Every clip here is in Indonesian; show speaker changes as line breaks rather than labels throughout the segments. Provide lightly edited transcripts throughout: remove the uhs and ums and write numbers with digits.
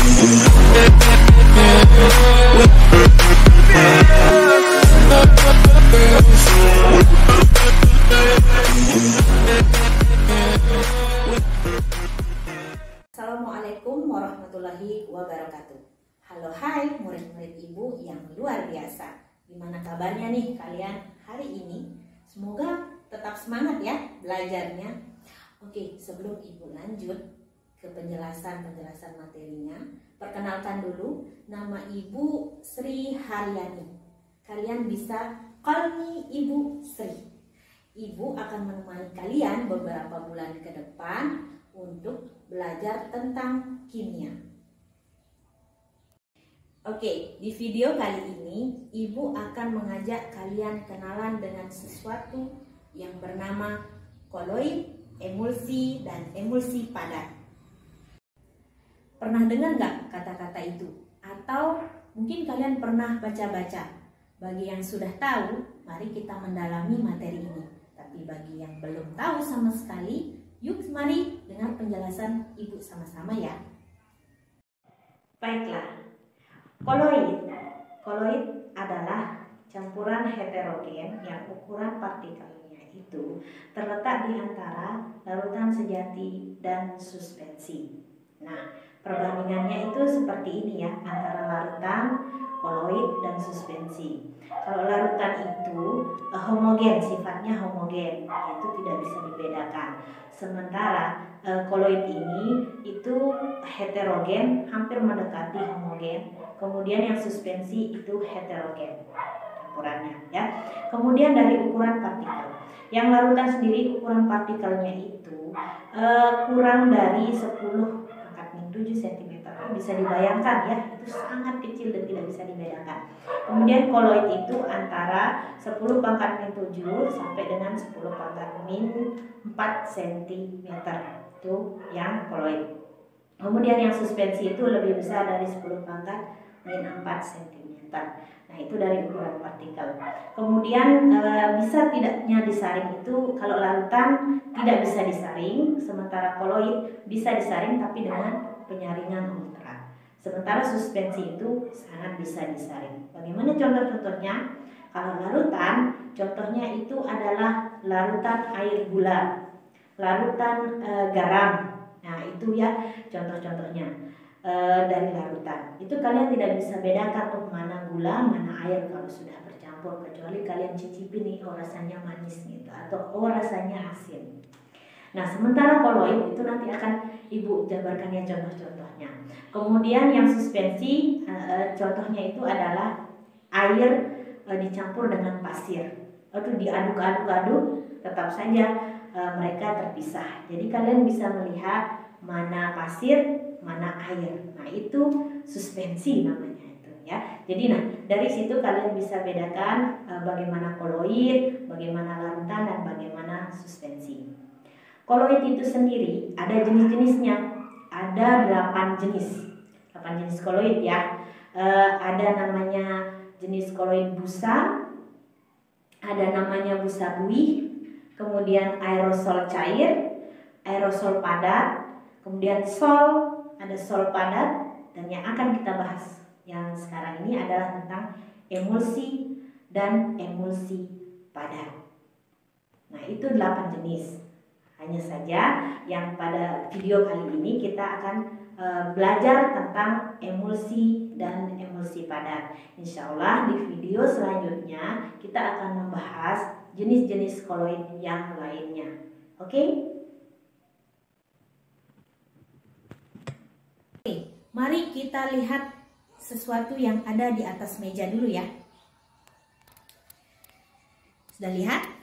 Assalamualaikum warahmatullahi wabarakatuh. Halo hai murid-murid ibu yang luar biasa. Gimana kabarnya nih kalian hari ini? Semoga tetap semangat ya belajarnya. Oke, sebelum ibu lanjut ke penjelasan materinya, perkenalkan dulu, nama ibu Sri Haryani. Kalian bisa call me Ibu Sri. Ibu akan menemani kalian beberapa bulan ke depan untuk belajar tentang kimia. Oke, di video kali ini ibu akan mengajak kalian kenalan dengan sesuatu yang bernama koloid, emulsi, dan emulsi padat. Pernah dengar nggak kata-kata itu? Atau mungkin kalian pernah baca-baca? Bagi yang sudah tahu, mari kita mendalami materi ini. Tapi bagi yang belum tahu sama sekali, yuk mari dengar penjelasan ibu sama-sama ya. Baiklah, koloid adalah campuran heterogen yang ukuran partikelnya itu terletak di antara larutan sejati dan suspensi. Nah, perbandingannya itu seperti ini ya, antara larutan, koloid, dan suspensi. Kalau larutan itu homogen, sifatnya homogen, itu tidak bisa dibedakan. Sementara koloid ini itu heterogen, hampir mendekati homogen. Kemudian yang suspensi itu heterogen campurannya ya. Kemudian dari ukuran partikel, yang larutan sendiri ukuran partikelnya itu kurang dari 10⁻⁷ cm. Bisa dibayangkan ya, itu sangat kecil dan tidak bisa dibedakan. Kemudian koloid itu antara 10⁻⁷ sampai dengan 10⁻⁴ cm. Itu yang koloid. Kemudian yang suspensi itu lebih besar dari 10⁻⁴ cm. Nah, itu dari ukuran partikel. Kemudian bisa tidaknya disaring itu kalau larutan tidak bisa disaring, sementara koloid bisa disaring tapi dengan penyaringan ultra. Sementara suspensi itu sangat bisa disaring. Bagaimana contoh-contohnya? Kalau larutan, contohnya itu adalah larutan air gula, larutan garam. Nah, itu ya contoh-contohnya dari larutan. Itu kalian tidak bisa bedakan tuh mana gula, mana air kalau sudah bercampur, kecuali kalian cicipi nih, oh rasanya manis gitu, atau oh rasanya asin. Nah, sementara koloid itu nanti akan ibu jabarkan ya contoh-contohnya. Kemudian yang suspensi, contohnya itu adalah air dicampur dengan pasir. Itu diaduk-aduk-aduk, tetap saja mereka terpisah. Jadi kalian bisa melihat mana pasir, mana air. Nah, itu suspensi namanya itu ya. Jadi dari situ kalian bisa bedakan bagaimana koloid, bagaimana larutan, dan bagaimana suspensi. Koloid itu sendiri ada jenis-jenisnya, ada 8 jenis koloid ya. Ada namanya jenis koloid busa, ada namanya busa buih, kemudian aerosol cair, aerosol padat, kemudian sol, ada sol padat, dan yang akan kita bahas yang sekarang ini adalah tentang emulsi dan emulsi padat. Nah, itu 8 jenis. Hanya saja yang pada video kali ini kita akan belajar tentang emulsi dan emulsi padat. Insya Allah di video selanjutnya kita akan membahas jenis-jenis koloid yang lainnya. Oke? Mari kita lihat sesuatu yang ada di atas meja dulu ya. Sudah lihat?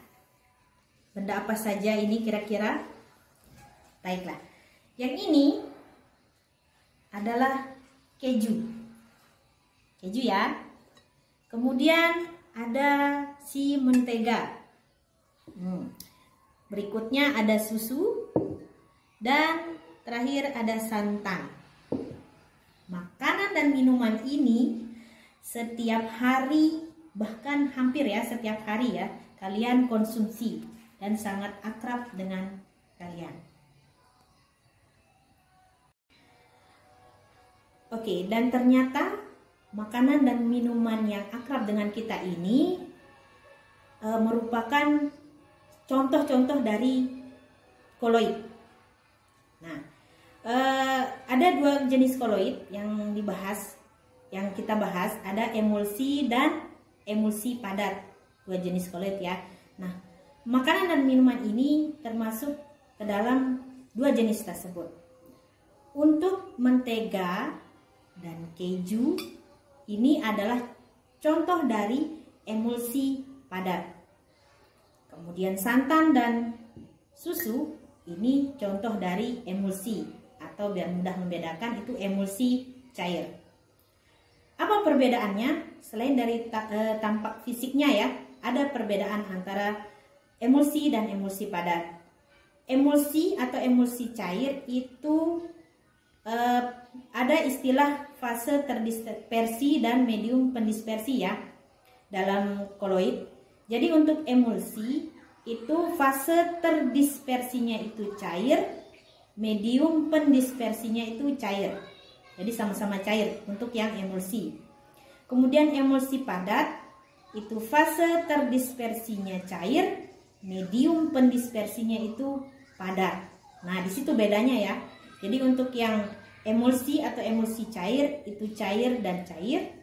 Benda apa saja ini kira-kira? Baiklah. Yang ini adalah keju. Keju ya. Kemudian ada si mentega. Berikutnya ada susu. Dan terakhir ada santan. Makanan dan minuman ini setiap hari, bahkan hampir ya setiap hari ya, kalian konsumsi dan sangat akrab dengan kalian. Oke, dan ternyata makanan dan minuman yang akrab dengan kita ini merupakan contoh-contoh dari koloid. Nah, ada dua jenis koloid yang kita bahas, ada emulsi dan emulsi padat, dua jenis koloid ya. Nah, makanan dan minuman ini termasuk ke dalam dua jenis tersebut. Untuk mentega dan keju ini adalah contoh dari emulsi padat. Kemudian santan dan susu ini contoh dari emulsi, atau biar mudah membedakan itu emulsi cair. Apa perbedaannya? Selain dari tampak fisiknya ya, ada perbedaan antara emulsi dan emulsi padat. Emulsi atau emulsi cair itu ada istilah fase terdispersi dan medium pendispersi ya dalam koloid. Jadi untuk emulsi itu fase terdispersinya itu cair, medium pendispersinya itu cair. Jadi sama-sama cair untuk yang emulsi. Kemudian emulsi padat itu fase terdispersinya cair, medium pendispersinya itu padat. Nah, di situ bedanya ya. Jadi untuk yang emulsi atau emulsi cair itu cair dan cair.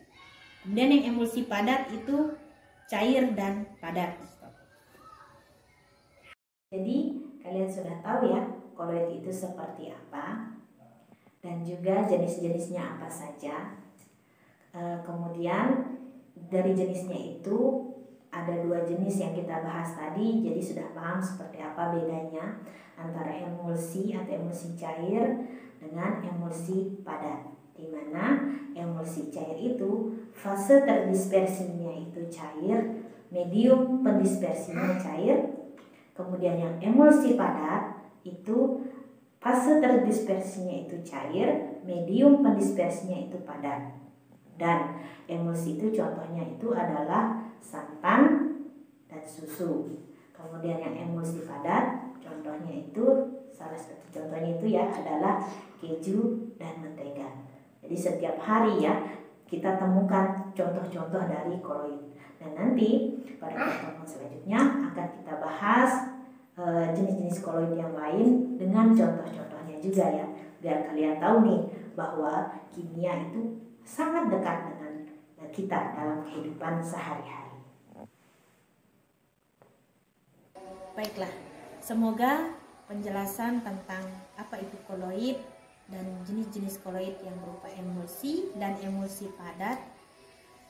Kemudian yang emulsi padat itu cair dan padat. Jadi kalian sudah tahu ya koloid itu seperti apa dan juga jenis-jenisnya apa saja. Kemudian dari jenisnya itu ada dua jenis yang kita bahas tadi, jadi sudah paham seperti apa bedanya antara emulsi atau emulsi cair dengan emulsi padat. Di mana emulsi cair itu fase terdispersinya itu cair, medium pendispersinya cair. Kemudian yang emulsi padat itu fase terdispersinya itu cair, medium pendispersinya itu padat. Dan emulsi itu contohnya itu adalah santan dan susu. Kemudian yang emulsi padat contohnya itu, salah satu contohnya itu ya adalah keju dan mentega. Jadi setiap hari ya kita temukan contoh-contoh dari koloid. Dan nanti pada pertemuan selanjutnya akan kita bahas jenis-jenis koloid yang lain dengan contoh-contohnya juga ya. Biar kalian tahu nih bahwa kimia itu sangat dekat dengan kita dalam kehidupan sehari-hari. Baiklah, semoga penjelasan tentang apa itu koloid dan jenis-jenis koloid yang berupa emulsi dan emulsi padat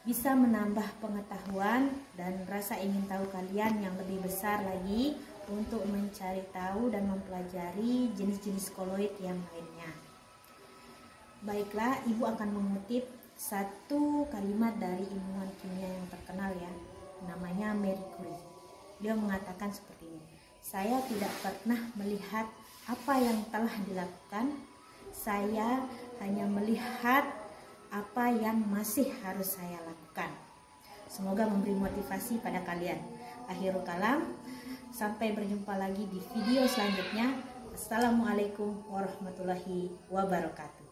bisa menambah pengetahuan dan rasa ingin tahu kalian yang lebih besar lagi untuk mencari tahu dan mempelajari jenis-jenis koloid yang lainnya. Baiklah, Ibu akan mengutip satu kalimat dari ilmuwan kimia yang terkenal ya, namanya Marie Curie. Dia mengatakan seperti ini: "Saya tidak pernah melihat apa yang telah dilakukan, saya hanya melihat apa yang masih harus saya lakukan." Semoga memberi motivasi pada kalian. Akhirul kalam, sampai berjumpa lagi di video selanjutnya. Assalamualaikum warahmatullahi wabarakatuh.